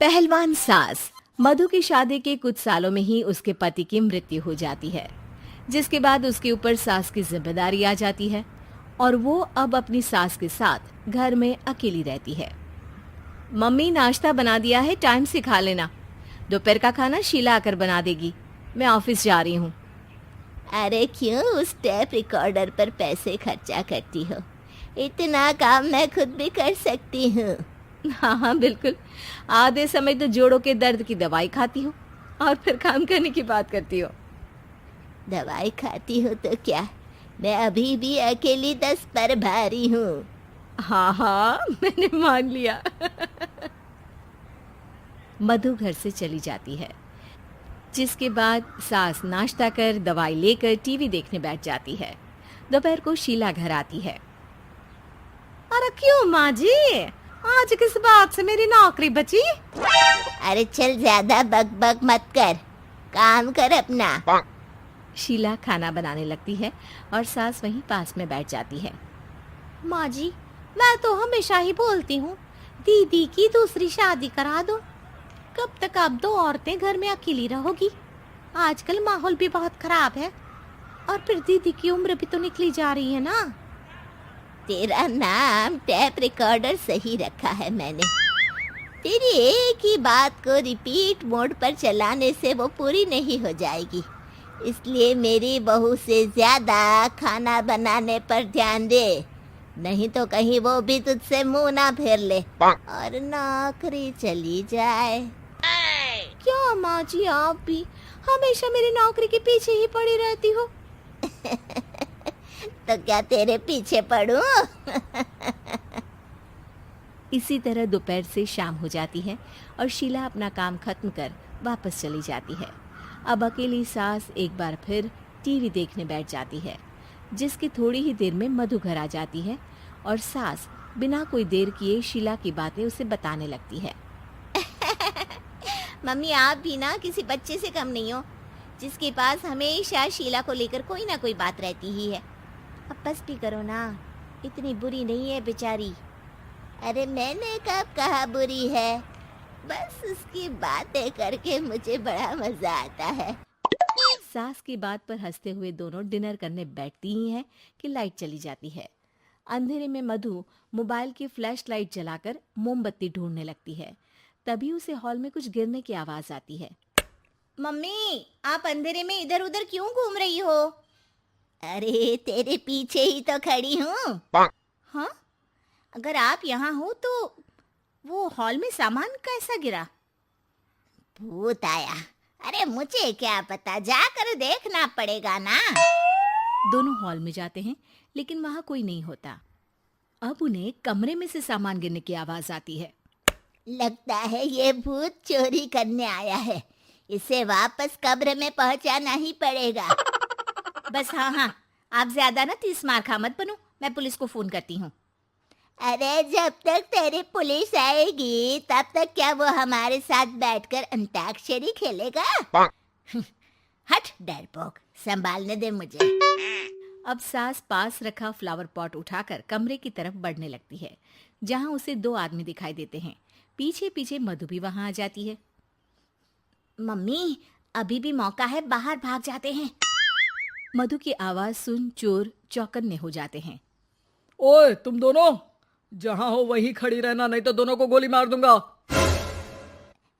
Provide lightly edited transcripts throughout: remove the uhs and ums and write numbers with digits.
पहलवान सास। मधु की शादी के कुछ सालों में ही उसके पति की मृत्यु हो जाती है, जिसके बाद उसके ऊपर सास की जिम्मेदारी आ जाती है और वो अब अपनी सास के साथ घर में अकेली रहती है। मम्मी, नाश्ता बना दिया है, टाइम से खा लेना। दोपहर का खाना शीला आकर बना देगी। मैं ऑफिस जा रही हूँ। अरे क्यों उस टेप रिकॉर्डर पर पैसे खर्चा करती हो? इतना काम मैं खुद भी कर सकती हूँ। हाँ हाँ बिल्कुल। आधे समय तो जोड़ों के दर्द की दवाई खाती हूँ और फिर काम करने की बात करती हो। दवाई खाती हो तो क्या, मैं अभी भी अकेली 10 पर भारी हूँ। हाँ हाँ मैंने मान लिया। मधु घर से चली जाती है, जिसके बाद सास नाश्ता कर दवाई लेकर टीवी देखने बैठ जाती है। दोपहर को शीला घर आती है। अरे क्यों माँ जी, आज किस बात से मेरी नौकरी बची? अरे चल, ज्यादा बक मत कर, काम कर अपना। शीला खाना बनाने लगती है और सास वहीं पास में बैठ जाती है। माँ जी, मैं तो हमेशा ही बोलती हूँ, दीदी की दूसरी शादी करा दो। कब तक आप दो औरतें घर में अकेली रहोगी? आजकल माहौल भी बहुत खराब है और फिर दीदी की उम्र भी तो निकली जा रही है ना। तेरा नाम टेप रिकॉर्डर सही रखा है मैंने। तेरी एक ही बात को रिपीट मोड पर चलाने से वो पूरी नहीं हो जाएगी, इसलिए मेरी बहू से ज्यादा खाना बनाने पर ध्यान दे, नहीं तो कहीं वो भी तुझसे मुंह ना फेर ले और नौकरी चली जाए। क्या माँ जी, आप भी हमेशा मेरी नौकरी के पीछे ही पड़ी रहती हो? तो क्या तेरे पीछे पड़ूं? इसी तरह दोपहर से शाम हो जाती है और शीला अपना काम खत्म कर वापस चली जाती है। अब अकेली सास एक बार फिर टीवी देखने बैठ जाती है, जिसकी थोड़ी ही देर में मधु घर आ जाती है और सास बिना कोई देर किए शीला की बातें उसे बताने लगती है। मम्मी, आप भी ना किसी बच्चे से कम नहीं हो, जिसके पास हमेशा शीला को लेकर कोई ना कोई बात रहती ही है। अब बस भी करो ना, इतनी बुरी नहीं है बेचारी। अरे मैंने कब कहा बुरी है, बस उसकी बातें करके मुझे बड़ा मजा आता है। सास की बात पर हंसते हुए दोनों डिनर करने बैठती ही हैं कि लाइट चली जाती है। अंधेरे में मधु मोबाइल की फ्लैश लाइट जलाकर मोमबत्ती ढूंढने लगती है। तभी उसे हॉल में कुछ गिरने की आवाज आती है। मम्मी, आप अंधेरे में इधर उधर क्यों घूम रही हो? अरे तेरे पीछे ही तो खड़ी हूँ। हाँ, अगर आप यहाँ हो तो वो हॉल में सामान कैसा गिरा? भूत आया। अरे मुझे क्या पता, जाकर देखना पड़ेगा ना। दोनों हॉल में जाते हैं, लेकिन वहां कोई नहीं होता। अब उन्हें कमरे में से सामान गिरने की आवाज आती है। लगता है ये भूत चोरी करने आया है, इसे वापस कब्र में पहुंचाना ही पड़ेगा। बस हाँ हाँ, आप ज्यादा ना 30 मार खा मत बनो, मैं पुलिस को फोन करती हूँ। अरे जब तक तेरी पुलिस आएगी तब तक क्या वो हमारे साथ बैठकर अंताक्षरी खेलेगा? हट डरपोक, संभालने दे मुझे। अब सास पास रखा फ्लावर पॉट उठाकर कमरे की तरफ बढ़ने लगती है, जहां उसे 2 आदमी दिखाई देते हैं। पीछे पीछे मधु भी वहां आ जाती है। मम्मी, अभी भी मौका है, बाहर भाग जाते हैं। मधु की आवाज सुन चोर चौकन्ने हो जाते हैं। ओए तुम दोनों, जहां हो वहीं खड़ी रहना, नहीं तो दोनों को गोली मार दूंगा।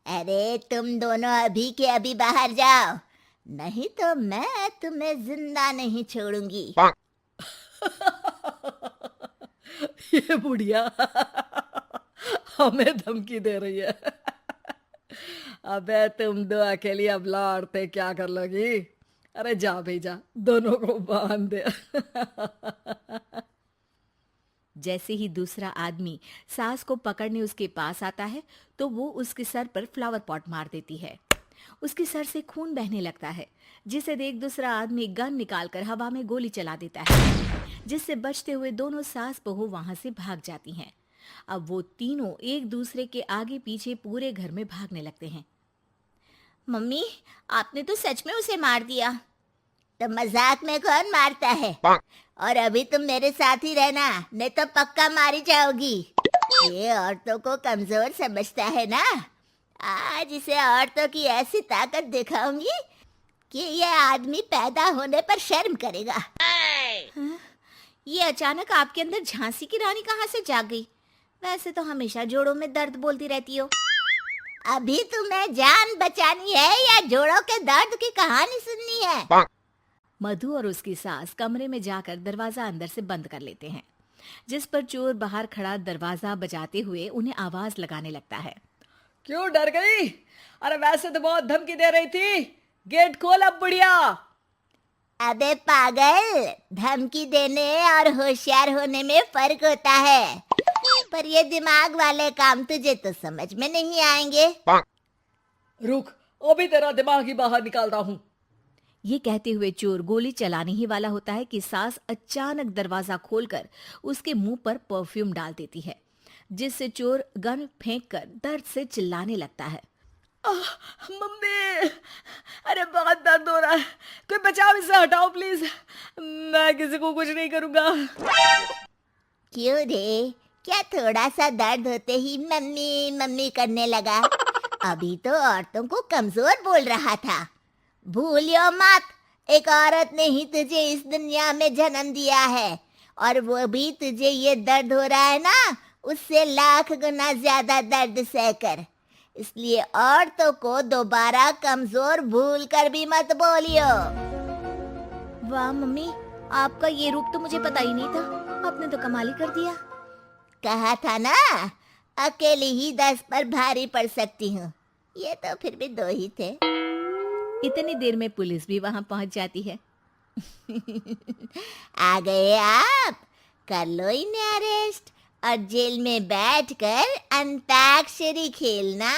अरे तुम दोनों अभी के अभी बाहर जाओ, नहीं तो मैं तुम्हें जिंदा नहीं छोड़ूंगी। ये बुढ़िया हमें धमकी दे रही है। अबे तुम दो अकेली अब लड़ते क्या कर लोगी? अरे जा भेजा, दोनों को बांध दे। जैसे ही दूसरा आदमी सास को पकड़ने उसके पास आता है, तो वो उसके सर पर फ्लावर पॉट मार देती है। उसके सर से खून बहने लगता है, जिसे देख दूसरा आदमी गन निकालकर हवा में गोली चला देता है, जिससे बचते हुए दोनों सास बहू वहां से भाग जाती हैं। अब वो तीनों एक दूसरे के आगे पीछे पूरे घर में भागने लगते हैं। मम्मी, आपने तो सच में उसे मार दिया। तो मजाक में कौन मारता है? और अभी तुम मेरे साथ ही रहना, नहीं तो पक्का मारी जाओगी। ये औरतों को कमजोर समझता है ना। आज इसे औरतों की ऐसी ताकत दिखाऊंगी कि ये आदमी पैदा होने पर शर्म करेगा। ये अचानक आपके अंदर झांसी की रानी कहाँ से जाग गई? वैसे तो हमेशा जोड़ों में दर्द बोलती रहती हो। अभी तुम्हें जान बचानी है या जोड़ों के दर्द की कहानी सुननी है? मधु और उसकी सास कमरे में जाकर दरवाजा अंदर से बंद कर लेते हैं, जिस पर चोर बाहर खड़ा दरवाजा बजाते हुए उन्हें आवाज लगाने लगता है। क्यों डर गई? अरे वैसे तो बहुत धमकी दे रही थी। गेट खोल अब बुढ़िया। अबे पागल, धमकी देने और होशियार होने में फर्क होता है, पर ये दिमाग वाले काम तुझे तो समझ में नहीं आएंगे। रुक, अभी तेरा दिमाग ही बाहर निकालता हूँ। ये कहते हुए चोर गोली चलाने ही वाला होता है कि सास अचानक दरवाजा खोलकर उसके मुंह पर परफ्यूम डाल देती है, जिससे चोर गन फेंककर दर्द से चिल्लाने लगता है। मम्मी, अरे बहुत दर्द हो रहा है, कोई बचाओ, इसे हटाओ प्लीज। मैं किसी को कुछ नहीं करूंगा। क्यों रे, क्या थोड़ा सा दर्द होते ही मम्मी मम्मी करने लगा? अभी तो औरतों को कमजोर बोल रहा था। भूलियो मत, एक औरत ने ही तुझे इस दुनिया में जन्म दिया है, और वो भी तुझे ये दर्द हो रहा है ना, उससे लाख गुना ज्यादा दर्द सहकर। इसलिए औरतों को दोबारा कमजोर भूल कर भी मत बोलियो। वाह मम्मी, आपका ये रूप तो मुझे पता ही नहीं था। आपने तो कमाल ही कर दिया। कहा था ना, अकेली ही 10 पर भारी पड़ सकती हूँ। ये तो फिर भी 2 ही थे। इतनी देर में पुलिस भी वहां पहुंच जाती है। आ गए आप, कर लो इन्हें अरेस्ट और जेल में बैठकर अंताक्षरी खेलना।